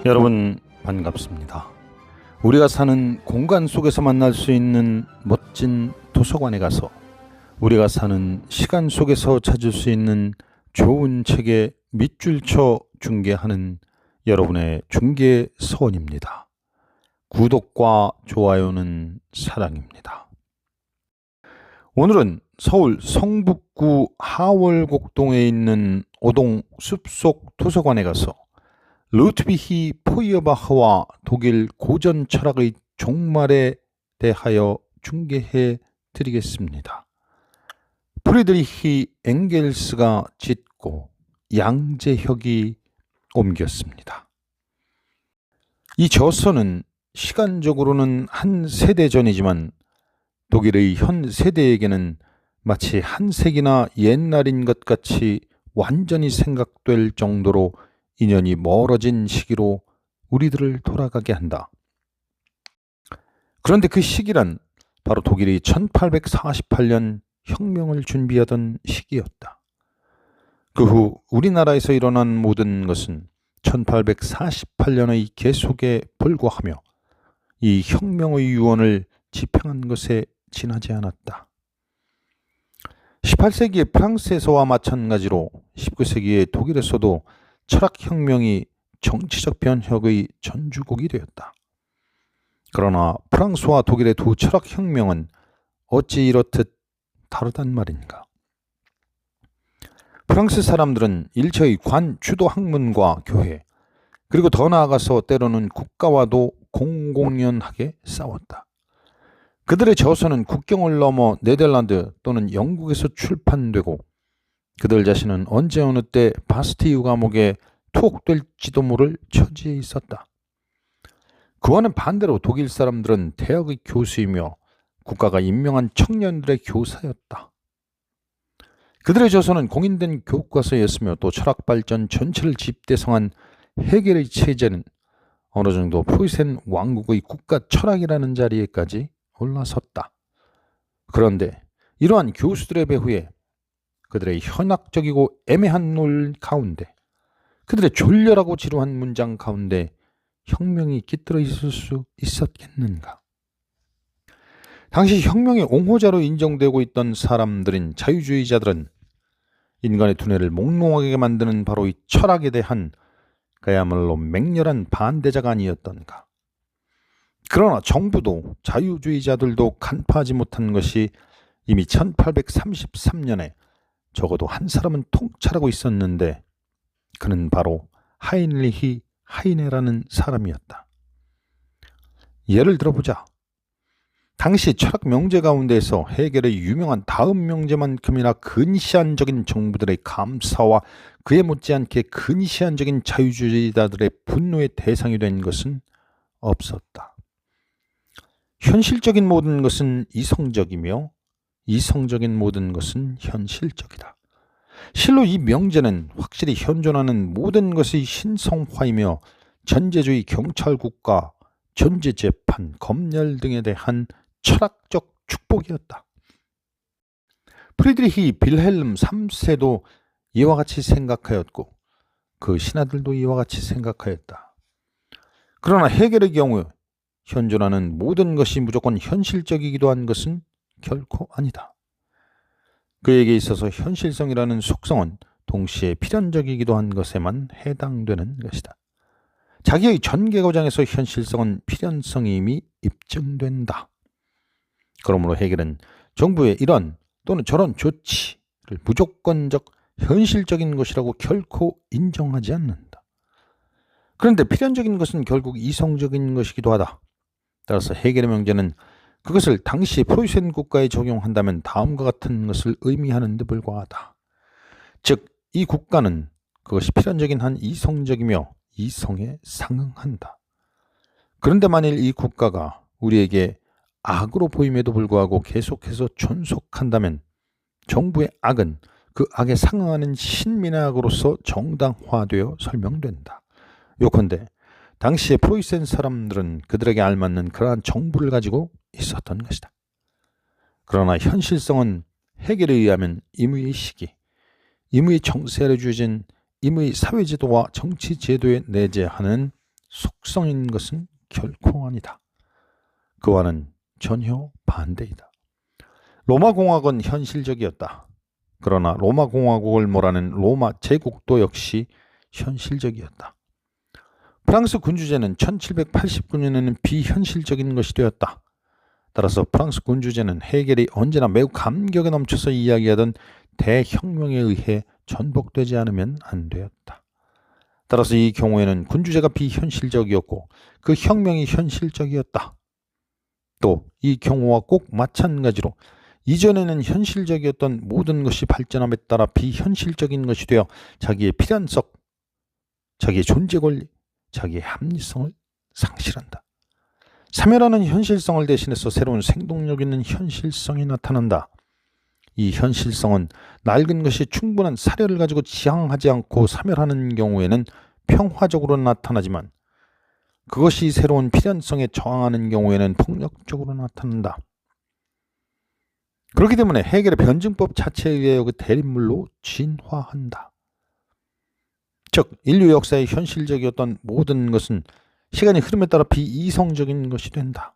여러분 반갑습니다. 우리가 사는 공간 속에서 만날 수 있는 멋진 도서관에 가서 우리가 사는 시간 속에서 찾을 수 있는 좋은 책의 밑줄 쳐 중계하는 여러분의 중계 서원입니다. 구독과 좋아요는 사랑입니다. 오늘은 서울 성북구 하월곡동에 있는 오동 숲속 도서관에 가서 루트비히 포이어바흐와 독일 고전 철학의 종말에 대하여 중계해 드리겠습니다. 프리드리히 엥겔스가 짓고 양재혁이 옮겼습니다. 이 저서는 시간적으로는 한 세대 전이지만 독일의 현 세대에게는 마치 한 세기나 옛날인 것 같이 완전히 생각될 정도로 인연이 멀어진 시기로 우리들을 돌아가게 한다. 그런데 그 시기란 바로 독일이 1848년 혁명을 준비하던 시기였다. 그 후 우리나라에서 일어난 모든 것은 1848년의 계속에 불과하며 이 혁명의 유언을 집행한 것에 지나지 않았다. 18세기의 프랑스에서와 마찬가지로 19세기의 독일에서도 철학혁명이 정치적 변혁의 전주곡이 되었다. 그러나 프랑스와 독일의 두 철학혁명은 어찌 이렇듯 다르단 말인가. 프랑스 사람들은 일체의 관 주도 학문과 교회, 그리고 더 나아가서 때로는 국가와도 공공연하게 싸웠다. 그들의 저서는 국경을 넘어 네덜란드 또는 영국에서 출판되고 그들 자신은 언제 어느 때 바스티유 감옥에 투옥될지도 모를 처지에 있었다. 그와는 반대로 독일 사람들은 대학의 교수이며 국가가 임명한 청년들의 교사였다. 그들의 저서는 공인된 교과서였으며 또 철학 발전 전체를 집대성한 헤겔의 체제는 어느 정도 프로이센 왕국의 국가 철학이라는 자리에까지 올라섰다. 그런데 이러한 교수들의 배후에 그들의 현학적이고 애매한 논 가운데, 그들의 졸렬하고 지루한 문장 가운데 혁명이 깃들어 있을 수 있었겠는가? 당시 혁명의 옹호자로 인정되고 있던 사람들인 자유주의자들은 인간의 두뇌를 몽롱하게 만드는 바로 이 철학에 대한 그야말로 맹렬한 반대자가 아니었던가? 그러나 정부도 자유주의자들도 간파하지 못한 것이 이미 1833년에 적어도 한 사람은 통찰하고 있었는데 그는 바로 하인리히 하이네라는 사람이었다. 예를 들어보자. 당시 철학 명제 가운데서 헤겔의 유명한 다음 명제만큼이나 근시안적인 정부들의 감사와 그에 못지않게 근시안적인 자유주의자들의 분노의 대상이 된 것은 없었다. 현실적인 모든 것은 이성적이며 이성적인 모든 것은 현실적이다. 실로 이 명제는 확실히 현존하는 모든 것의 신성화이며 전제주의 경찰국가, 전제재판, 검열 등에 대한 철학적 축복이었다. 프리드리히 빌헬름 3세도 이와 같이 생각하였고 그 신하들도 이와 같이 생각하였다. 그러나 헤겔의 경우 현존하는 모든 것이 무조건 현실적이기도 한 것은 결코 아니다. 그에게 있어서 현실성이라는 속성은 동시에 필연적이기도 한 것에만 해당되는 것이다. 자기의 전개과정에서 현실성은 필연성이 이미 입증된다. 그러므로 헤겔은 정부의 이런 또는 저런 조치를 무조건적 현실적인 것이라고 결코 인정하지 않는다. 그런데 필연적인 것은 결국 이성적인 것이기도 하다. 따라서 헤겔의 명제는 그것을 당시 프로이센 국가에 적용한다면 다음과 같은 것을 의미하는 데 불과하다. 즉, 이 국가는 그것이 필연적인 한 이성적이며 이성에 상응한다. 그런데 만일 이 국가가 우리에게 악으로 보임에도 불구하고 계속해서 존속한다면 정부의 악은 그 악에 상응하는 신민의 악으로서 정당화되어 설명된다. 요컨대 당시의 프로이센 사람들은 그들에게 알맞는 그러한 정부를 가지고 있었던 것이다. 그러나 현실성은 헤겔에 의하면 임의의 시기, 임의의 정세를 주어진 임의 사회제도와 정치제도에 내재하는 속성인 것은 결코 아니다. 그와는 전혀 반대이다. 로마 공화국은 현실적이었다. 그러나 로마 공화국을 몰아낸 로마 제국도 역시 현실적이었다. 프랑스 군주제는 1789년에는 비현실적인 것이 되었다. 따라서 프랑스 군주제는 헤겔이 언제나 매우 감격에 넘쳐서 이야기하던 대혁명에 의해 전복되지 않으면 안 되었다. 따라서 이 경우에는 군주제가 비현실적이었고 그 혁명이 현실적이었다. 또 이 경우와 꼭 마찬가지로 이전에는 현실적이었던 모든 것이 발전함에 따라 비현실적인 것이 되어 자기의 필연성, 자기의 존재 권리, 자기의 합리성을 상실한다. 사멸하는 현실성을 대신해서 새로운 생동력 있는 현실성이 나타난다. 이 현실성은 낡은 것이 충분한 사료를 가지고 지향하지 않고 사멸하는 경우에는 평화적으로 나타나지만 그것이 새로운 필연성에 저항하는 경우에는 폭력적으로 나타난다. 그렇기 때문에 헤겔의 변증법 자체에 의하여 그 대립물로 진화한다. 즉 인류 역사의 현실적이었던 모든 것은 시간의 흐름에 따라 비이성적인 것이 된다.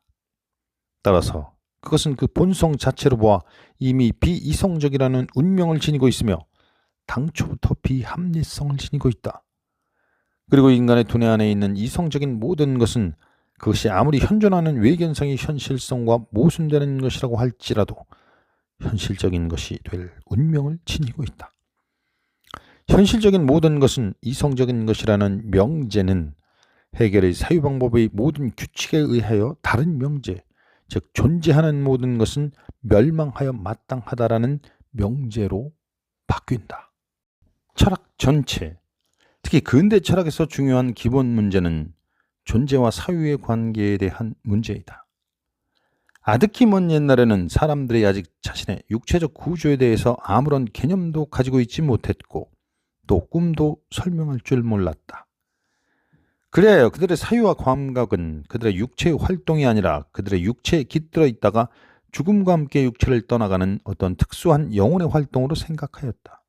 따라서 그것은 그 본성 자체로 보아 이미 비이성적이라는 운명을 지니고 있으며 당초부터 비합리성을 지니고 있다. 그리고 인간의 두뇌 안에 있는 이성적인 모든 것은 그것이 아무리 현존하는 외견상의 현실성과 모순되는 것이라고 할지라도 현실적인 것이 될 운명을 지니고 있다. 현실적인 모든 것은 이성적인 것이라는 명제는 헤겔의 사유방법의 모든 규칙에 의하여 다른 명제, 즉 존재하는 모든 것은 멸망하여 마땅하다라는 명제로 바뀐다. 철학 전체, 특히 근대 철학에서 중요한 기본 문제는 존재와 사유의 관계에 대한 문제이다. 아득히 먼 옛날에는 사람들이 아직 자신의 육체적 구조에 대해서 아무런 개념도 가지고 있지 못했고 또 꿈도 설명할 줄 몰랐다. 그래야 그들의 사유와 감각은 그들의 육체의 활동이 아니라 그들의 육체에 깃들어 있다가 죽음과 함께 육체를 떠나가는 어떤 특수한 영혼의 활동으로 생각하였다.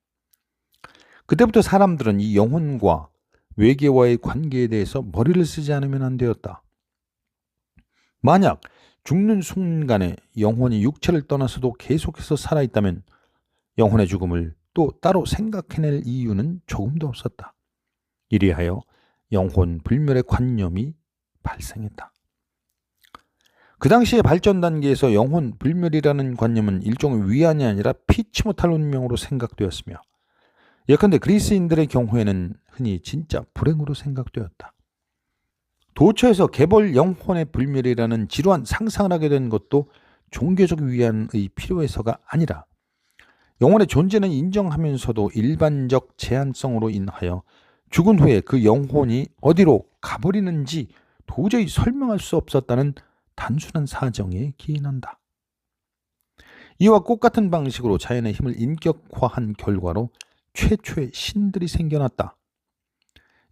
그때부터 사람들은 이 영혼과 외계와의 관계에 대해서 머리를 쓰지 않으면 안 되었다. 만약 죽는 순간에 영혼이 육체를 떠나서도 계속해서 살아있다면 영혼의 죽음을 또 따로 생각해낼 이유는 조금도 없었다. 이리하여 영혼 불멸의 관념이 발생했다. 그 당시의 발전 단계에서 영혼 불멸이라는 관념은 일종의 위안이 아니라 피치 못할 운명으로 생각되었으며 예컨대 그리스인들의 경우에는 흔히 진짜 불행으로 생각되었다. 도처에서 개벌 영혼의 불멸이라는 지루한 상상을 하게 된 것도 종교적 위안의 필요해서가 아니라 영혼의 존재는 인정하면서도 일반적 제한성으로 인하여 죽은 후에 그 영혼이 어디로 가버리는지 도저히 설명할 수 없었다는 단순한 사정에 기인한다. 이와 똑같은 방식으로 자연의 힘을 인격화한 결과로 최초의 신들이 생겨났다.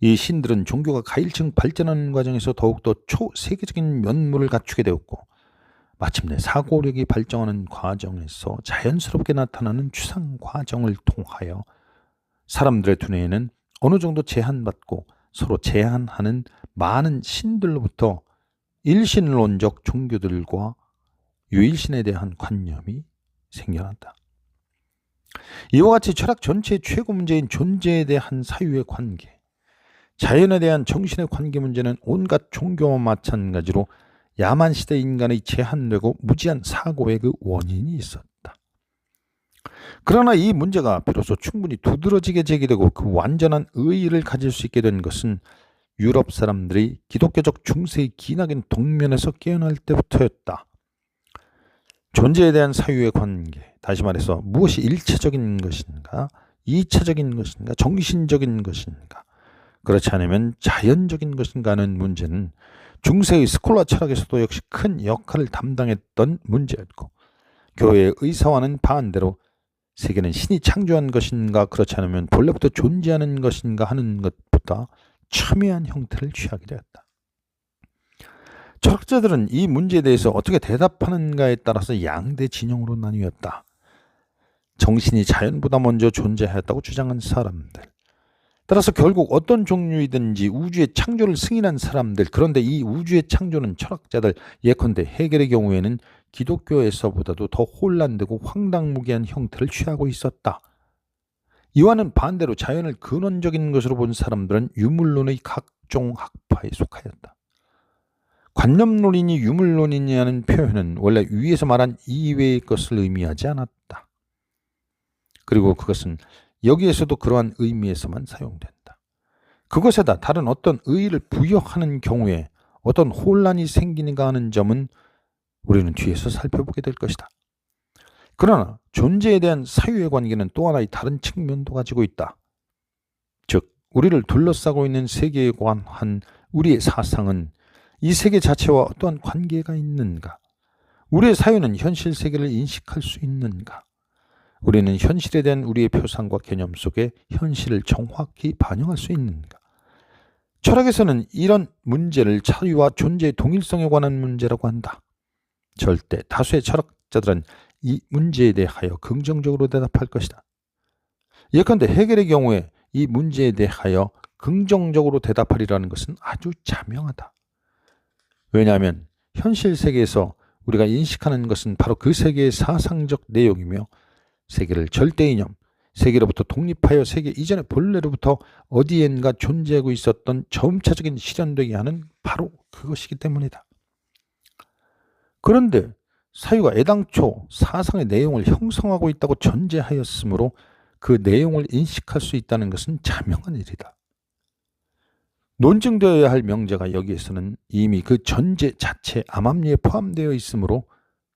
이 신들은 종교가 가일층 발전하는 과정에서 더욱더 초세계적인 면모를 갖추게 되었고 마침내 사고력이 발전하는 과정에서 자연스럽게 나타나는 추상 과정을 통하여 사람들의 두뇌에는 어느 정도 제한받고 서로 제한하는 많은 신들로부터 일신론적 종교들과 유일신에 대한 관념이 생겨난다. 이와 같이 철학 전체의 최고 문제인 존재에 대한 사유의 관계, 자연에 대한 정신의 관계 문제는 온갖 종교와 마찬가지로 야만 시대 인간의 제한되고 무지한 사고의 그 원인이 있었다. 그러나 이 문제가 비로소 충분히 두드러지게 제기되고 그 완전한 의의를 가질 수 있게 된 것은 유럽 사람들이 기독교적 중세의 기나긴 동면에서 깨어날 때부터였다. 존재에 대한 사유의 관계, 다시 말해서 무엇이 일체적인 것인가, 이체적인 것인가, 정신적인 것인가, 그렇지 않으면 자연적인 것인가 하는 문제는 중세의 스콜라 철학에서도 역시 큰 역할을 담당했던 문제였고 교회의 의사와는 반대로 세계는 신이 창조한 것인가 그렇지 않으면 본래부터 존재하는 것인가 하는 것보다 첨예한 형태를 취하게 되었다. 철학자들은 이 문제에 대해서 어떻게 대답하는가에 따라서 양대 진영으로 나뉘었다. 정신이 자연보다 먼저 존재하였다고 주장한 사람들, 따라서 결국 어떤 종류이든지 우주의 창조를 승인한 사람들, 그런데 이 우주의 창조는 철학자들, 예컨대 헤겔의 경우에는 기독교에서보다도 더 혼란되고 황당무계한 형태를 취하고 있었다. 이와는 반대로 자연을 근원적인 것으로 본 사람들은 유물론의 각종 학파에 속하였다. 관념론이니 유물론이냐는 표현은 원래 위에서 말한 이외의 것을 의미하지 않았다. 그리고 그것은 여기에서도 그러한 의미에서만 사용된다. 그것에다 다른 어떤 의의를 부여하는 경우에 어떤 혼란이 생기는가 하는 점은 우리는 뒤에서 살펴보게 될 것이다. 그러나 존재에 대한 사유의 관계는 또 하나의 다른 측면도 가지고 있다. 즉, 우리를 둘러싸고 있는 세계에 관한 우리의 사상은 이 세계 자체와 어떠한 관계가 있는가? 우리의 사유는 현실 세계를 인식할 수 있는가? 우리는 현실에 대한 우리의 표상과 개념 속에 현실을 정확히 반영할 수 있는가? 철학에서는 이런 문제를 사유와 존재의 동일성에 관한 문제라고 한다. 절대 다수의 철학자들은 이 문제에 대하여 긍정적으로 대답할 것이다. 예컨대 헤겔의 경우에 이 문제에 대하여 긍정적으로 대답하리라는 것은 아주 자명하다. 왜냐하면 현실 세계에서 우리가 인식하는 것은 바로 그 세계의 사상적 내용이며 세계를 절대이념, 세계로부터 독립하여 세계 이전의 본래로부터 어디엔가 존재하고 있었던 점차적인 실현되게 하는 바로 그것이기 때문이다. 그런데 사유가 애당초 사상의 내용을 형성하고 있다고 전제하였으므로 그 내용을 인식할 수 있다는 것은 자명한 일이다. 논증되어야 할 명제가 여기에서는 이미 그 전제 자체 암암리에 포함되어 있으므로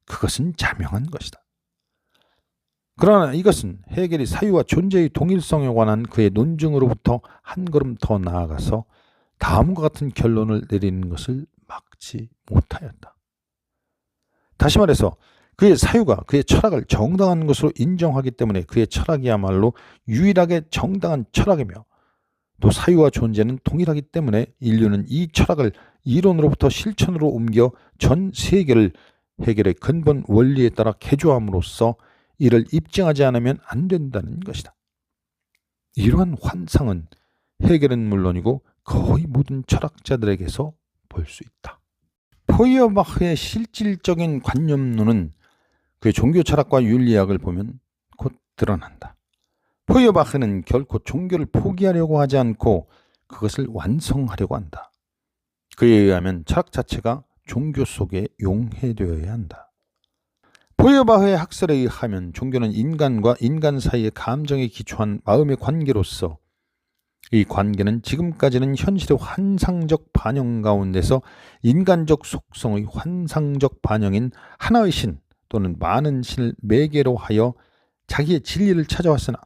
그것은 자명한 것이다. 그러나 이것은 헤겔이 사유와 존재의 동일성에 관한 그의 논증으로부터 한 걸음 더 나아가서 다음과 같은 결론을 내리는 것을 막지 못하였다. 다시 말해서 그의 사유가 그의 철학을 정당한 것으로 인정하기 때문에 그의 철학이야말로 유일하게 정당한 철학이며 또 사유와 존재는 동일하기 때문에 인류는 이 철학을 이론으로부터 실천으로 옮겨 전 세계를 헤겔의 근본 원리에 따라 개조함으로써 이를 입증하지 않으면 안 된다는 것이다. 이러한 환상은 헤겔은 물론이고 거의 모든 철학자들에게서 볼 수 있다. 포이어바흐의 실질적인 관념론은 그의 종교 철학과 윤리학을 보면 곧 드러난다. 포이어바흐는 결코 종교를 포기하려고 하지 않고 그것을 완성하려고 한다. 그에 의하면 철학 자체가 종교 속에 용해되어야 한다. 포이어바흐의 학설에 의하면 종교는 인간과 인간 사이의 감정에 기초한 마음의 관계로서 이 관계는 지금까지는 현실의 환상적 반영 가운데서 인간적 속성의 환상적 반영인 하나의 신 또는 많은 신을 매개로 하여 자기의 진리를 찾아왔으나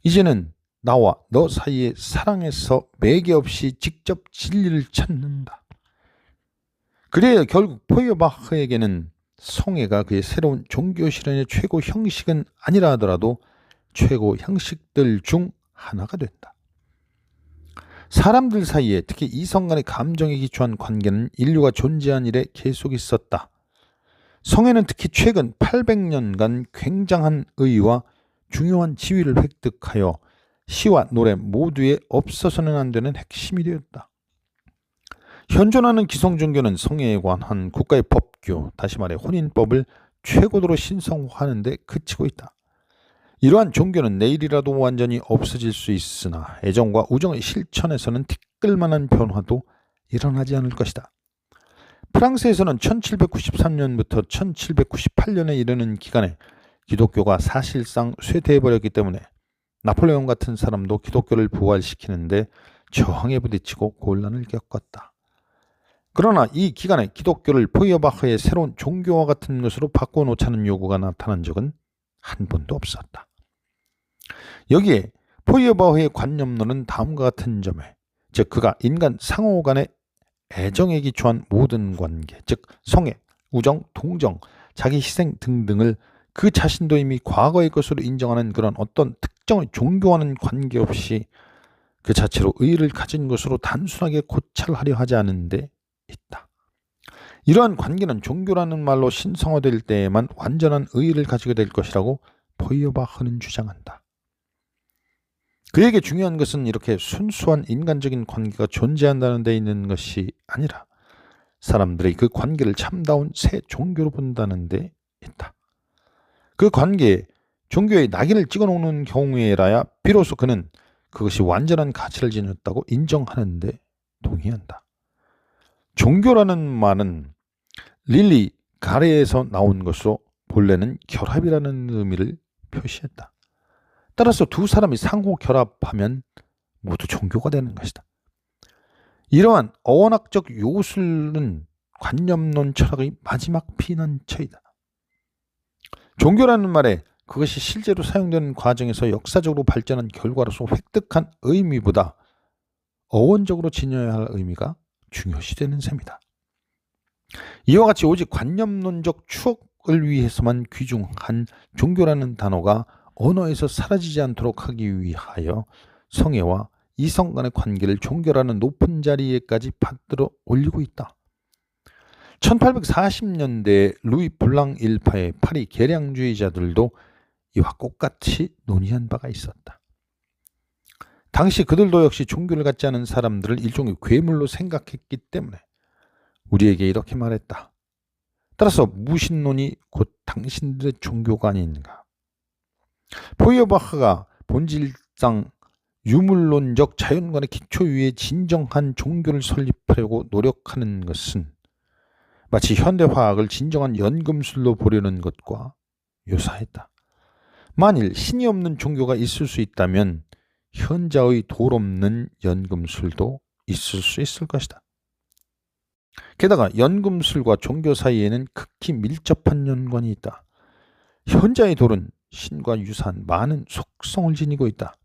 이제는 나와 너 사이의 사랑에서 매개 없이 직접 진리를 찾는다. 그래야 결국 포이어바흐에게는 성애가 그의 새로운 종교 실현의 최고 형식은 아니라 하더라도 최고 형식들 중 하나가 된다. 사람들 사이에 특히 이성 간의 감정에 기초한 관계는 인류가 존재한 이래 계속 있었다. 성애는 특히 최근 800년간 굉장한 의의와 중요한 지위를 획득하여 시와 노래 모두에 없어서는 안 되는 핵심이 되었다. 현존하는 기성종교는 성애에 관한 국가의 법규, 다시 말해 혼인법을 최고도로 신성화하는 데 그치고 있다. 이러한 종교는 내일이라도 완전히 없어질 수 있으나 애정과 우정의 실천에서는 티끌만한 변화도 일어나지 않을 것이다. 프랑스에서는 1793년부터 1798년에 이르는 기간에 기독교가 사실상 쇠퇴해버렸기 때문에 나폴레옹 같은 사람도 기독교를 부활시키는데 저항에 부딪히고 곤란을 겪었다. 그러나 이 기간에 기독교를 포이어바흐의 새로운 종교와 같은 것으로 바꿔놓자는 요구가 나타난 적은 한 번도 없었다. 여기에 포이어바흐의 관념론은 다음과 같은 점에, 즉 그가 인간 상호 간의 애정에 기초한 모든 관계, 즉 성애, 우정, 동정, 자기 희생 등등을 그 자신도 이미 과거의 것으로 인정하는 그런 어떤 특정의 종교와는 관계없이 그 자체로 의의를 가진 것으로 단순하게 고찰하려 하지 않는데 있다. 이러한 관계는 종교라는 말로 신성화될 때에만 완전한 의의를 가지게 될 것이라고 포이어바흐는 주장한다. 그에게 중요한 것은 이렇게 순수한 인간적인 관계가 존재한다는 데 있는 것이 아니라 사람들이 그 관계를 참다운 새 종교로 본다는 데 있다. 그 관계에 종교의 낙인을 찍어놓는 경우에라야 비로소 그는 그것이 완전한 가치를 지녔다고 인정하는 데 동의한다. 종교라는 말은 릴리 가레에서 나온 것으로 본래는 결합이라는 의미를 표시했다. 따라서 두 사람이 상호 결합하면 모두 종교가 되는 것이다. 이러한 어원학적 요술은 관념론 철학의 마지막 피난처이다. 종교라는 말에 그것이 실제로 사용되는 과정에서 역사적으로 발전한 결과로서 획득한 의미보다 어원적으로 지녀야 할 의미가 중요시되는 셈이다. 이와 같이 오직 관념론적 추억을 위해서만 귀중한 종교라는 단어가 언어에서 사라지지 않도록 하기 위하여 성애와 이성 간의 관계를 종교라는 높은 자리에까지 받들어 올리고 있다. 1840년대 루이 블랑 일파의 파리 개량주의자들도 이와 똑같이 논의한 바가 있었다. 당시 그들도 역시 종교를 갖지 않은 사람들을 일종의 괴물로 생각했기 때문에 우리에게 이렇게 말했다. 따라서 무신론이 곧 당신들의 종교가 아닌가. 포이어바흐가 본질상 유물론적 자연관의 기초 위에 진정한 종교를 설립하려고 노력하는 것은 마치 현대화학을 진정한 연금술로 보려는 것과 유사했다. 만일 신이 없는 종교가 있을 수 있다면 현자의 돌 없는 연금술도 있을 수 있을 것이다. 게다가 연금술과 종교 사이에는 극히 밀접한 연관이 있다. 현자의 돌은 신과 유사한 많은 속성을 지니고 있다.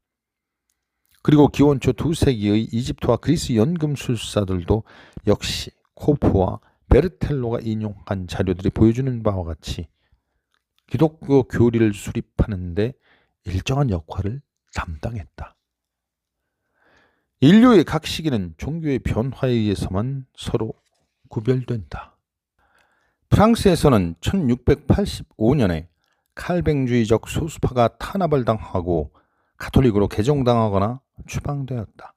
그리고 기원 초 2세기의 이집트와 그리스 연금술사들도 역시 코프와 베르텔로가 인용한 자료들이 보여주는 바와 같이 기독교 교리를 수립하는 데 일정한 역할을 담당했다. 인류의 각 시기는 종교의 변화에 의해서만 서로 구별된다. 프랑스에서는 1685년에 칼뱅주의적 소수파가 탄압을 당하고 가톨릭으로 개종당하거나 추방되었다.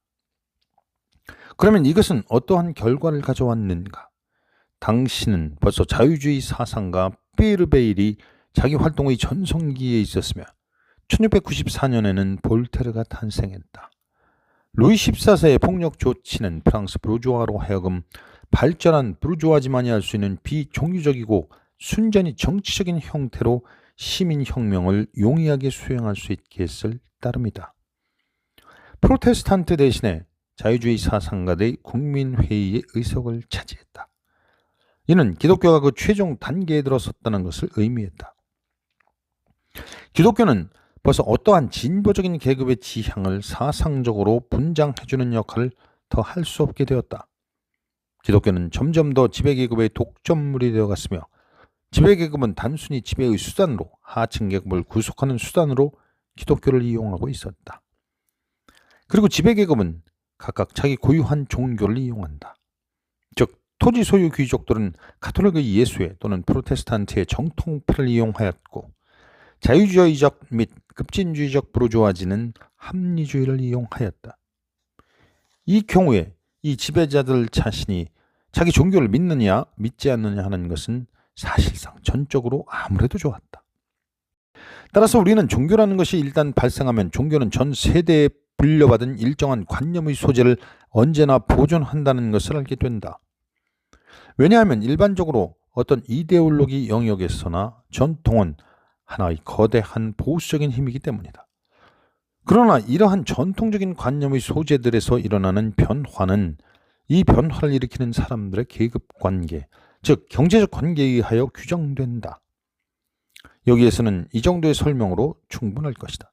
그러면 이것은 어떠한 결과를 가져왔는가? 당시는 벌써 자유주의 사상가 피에르 베일이 자기 활동의 전성기에 있었으며 1694년에는 볼테르가 탄생했다. 루이 14세의 폭력 조치는 프랑스 부르주아로 하여금 발전한 부르주아지만이 할 수 있는 비종교적이고 순전히 정치적인 형태로 시민혁명을 용이하게 수행할 수 있게 했을 따름이다. 프로테스탄트 대신에 자유주의 사상가들이 국민회의의 의석을 차지했다. 이는 기독교가 그 최종 단계에 들어섰다는 것을 의미했다. 기독교는 벌써 어떠한 진보적인 계급의 지향을 사상적으로 분장해주는 역할을 더 할 수 없게 되었다. 기독교는 점점 더 지배계급의 독점물이 되어갔으며 지배계급은 단순히 지배의 수단으로 하층 계급을 구속하는 수단으로 기독교를 이용하고 있었다. 그리고 지배계급은 각각 자기 고유한 종교를 이용한다. 즉 토지 소유 귀족들은 가톨릭의 예수회 또는 프로테스탄트의 정통패를 이용하였고 자유주의적 및 급진주의적 부르주아지는 합리주의를 이용하였다. 이 경우에 이 지배자들 자신이 자기 종교를 믿느냐 믿지 않느냐 하는 것은 사실상 전적으로 아무래도 좋았다. 따라서 우리는 종교라는 것이 일단 발생하면 종교는 전 세대에 불려받은 일정한 관념의 소재를 언제나 보존한다는 것을 알게 된다. 왜냐하면 일반적으로 어떤 이데올로기 영역에서나 전통은 하나의 거대한 보수적인 힘이기 때문이다. 그러나 이러한 전통적인 관념의 소재들에서 일어나는 변화는 이 변화를 일으키는 사람들의 계급관계, 즉 경제적 관계에 의하여 규정된다. 여기에서는 이 정도의 설명으로 충분할 것이다.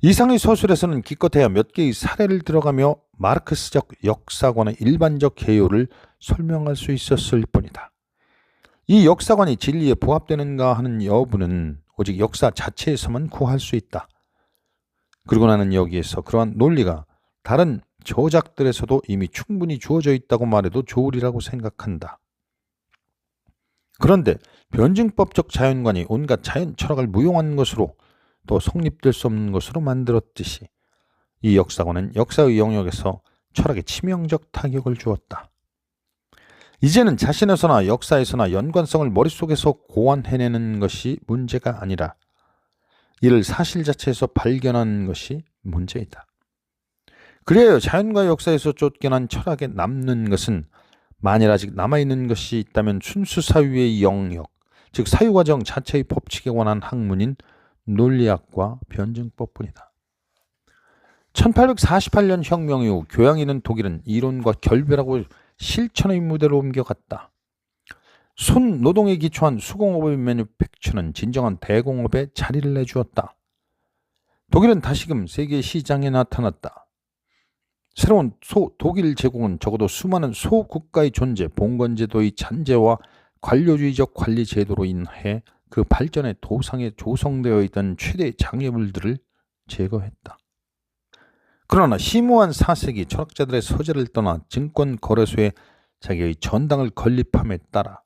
이상의 서술에서는 기껏해야 몇 개의 사례를 들어가며 마르크스적 역사관의 일반적 개요를 설명할 수 있었을 뿐이다. 이 역사관이 진리에 부합되는가 하는 여부는 오직 역사 자체에서만 구할 수 있다. 그리고 나는 여기에서 그러한 논리가 다른 저작들에서도 이미 충분히 주어져 있다고 말해도 좋으리라고 생각한다. 그런데 변증법적 자연관이 온갖 자연 철학을 무용한 것으로 또 성립될 수 없는 것으로 만들었듯이 이 역사관은 역사의 영역에서 철학에 치명적 타격을 주었다. 이제는 자신에서나 역사에서나 연관성을 머릿속에서 고안해내는 것이 문제가 아니라 이를 사실 자체에서 발견하는 것이 문제이다. 그리하여 자연과 역사에서 쫓겨난 철학에 남는 것은 만일 아직 남아있는 것이 있다면 순수 사유의 영역, 즉 사유과정 자체의 법칙에 관한 학문인 논리학과 변증법뿐이다. 1848년 혁명 이후 교양있는 독일은 이론과 결별하고 실천의 무대로 옮겨갔다. 손노동에 기초한 수공업의 매뉴팩처는 진정한 대공업에 자리를 내주었다. 독일은 다시금 세계 시장에 나타났다. 새로운 독일 제국은 적어도 수많은 소국가의 존재, 봉건제도의 잔재와 관료주의적 관리 제도로 인해 그 발전의 도상에 조성되어 있던 최대 장애물들을 제거했다. 그러나 심오한 4세기 철학자들의 서재를 떠나 증권거래소에 자기의 전당을 건립함에 따라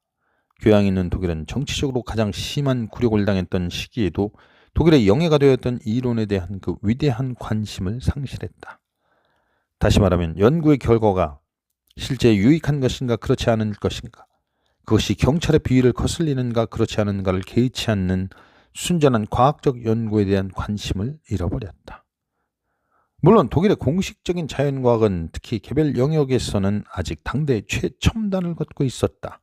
교양 있는 독일은 정치적으로 가장 심한 굴욕을 당했던 시기에도 독일의 영예가 되었던 이론에 대한 그 위대한 관심을 상실했다. 다시 말하면 연구의 결과가 실제 유익한 것인가 그렇지 않은 것인가, 그것이 경찰의 비위를 거슬리는가 그렇지 않은가를 개의치 않는 순전한 과학적 연구에 대한 관심을 잃어버렸다. 물론 독일의 공식적인 자연과학은 특히 개별 영역에서는 아직 당대의 최첨단을 걷고 있었다.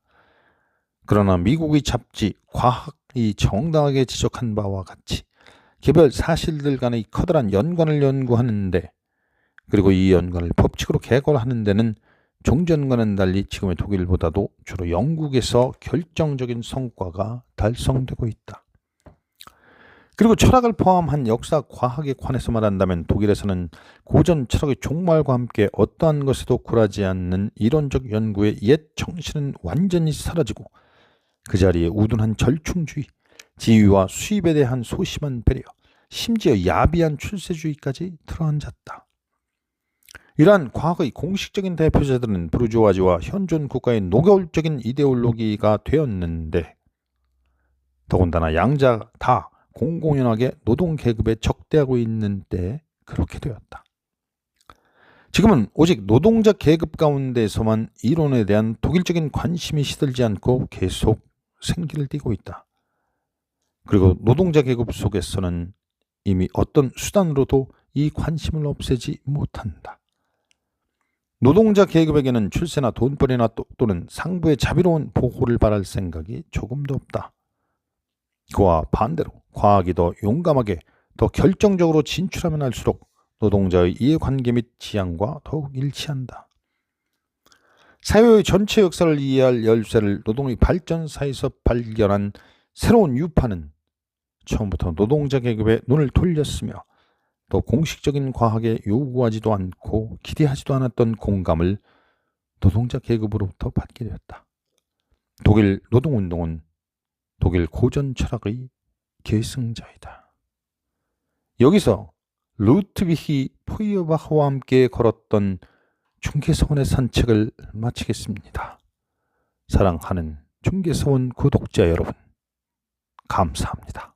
그러나 미국의 잡지 과학이 정당하게 지적한 바와 같이 개별 사실들 간의 커다란 연관을 연구하는데, 그리고 이 연관을 법칙으로 개괄하는 데는 종전과는 달리 지금의 독일보다도 주로 영국에서 결정적인 성과가 달성되고 있다. 그리고 철학을 포함한 역사 과학에 관해서 말한다면 독일에서는 고전 철학의 종말과 함께 어떠한 것에도 굴하지 않는 이론적 연구의 옛 정신은 완전히 사라지고 그 자리에 우둔한 절충주의, 지위와 수입에 대한 소심한 배려, 심지어 야비한 출세주의까지 들어앉았다. 이러한 과학의 공식적인 대표자들은 부르주아지와 현존 국가의 노골적인 이데올로기가 되었는데, 더군다나 양자 다 공공연하게 노동계급에 적대하고 있는 때에 그렇게 되었다. 지금은 오직 노동자 계급 가운데서만 이론에 대한 독일적인 관심이 시들지 않고 계속 생기를 띠고 있다. 그리고 노동자 계급 속에서는 이미 어떤 수단으로도 이 관심을 없애지 못한다. 노동자 계급에게는 출세나 돈벌이나 또는 상부의 자비로운 보호를 바랄 생각이 조금도 없다. 그와 반대로 과학이 더 용감하게, 더 결정적으로 진출하면 할수록 노동자의 이해관계 및 지향과 더욱 일치한다. 사회의 전체 역사를 이해할 열쇠를 노동의 발전사에서 발견한 새로운 유파는 처음부터 노동자 계급에 눈을 돌렸으며 또 공식적인 과학에 요구하지도 않고 기대하지도 않았던 공감을 노동자 계급으로부터 받게 되었다. 독일 노동운동은 독일 고전 철학의 계승자이다. 여기서 루트비히 포이어바흐와 함께 걸었던 중개서원의 산책을 마치겠습니다. 사랑하는 중개서원 구독자 여러분, 감사합니다.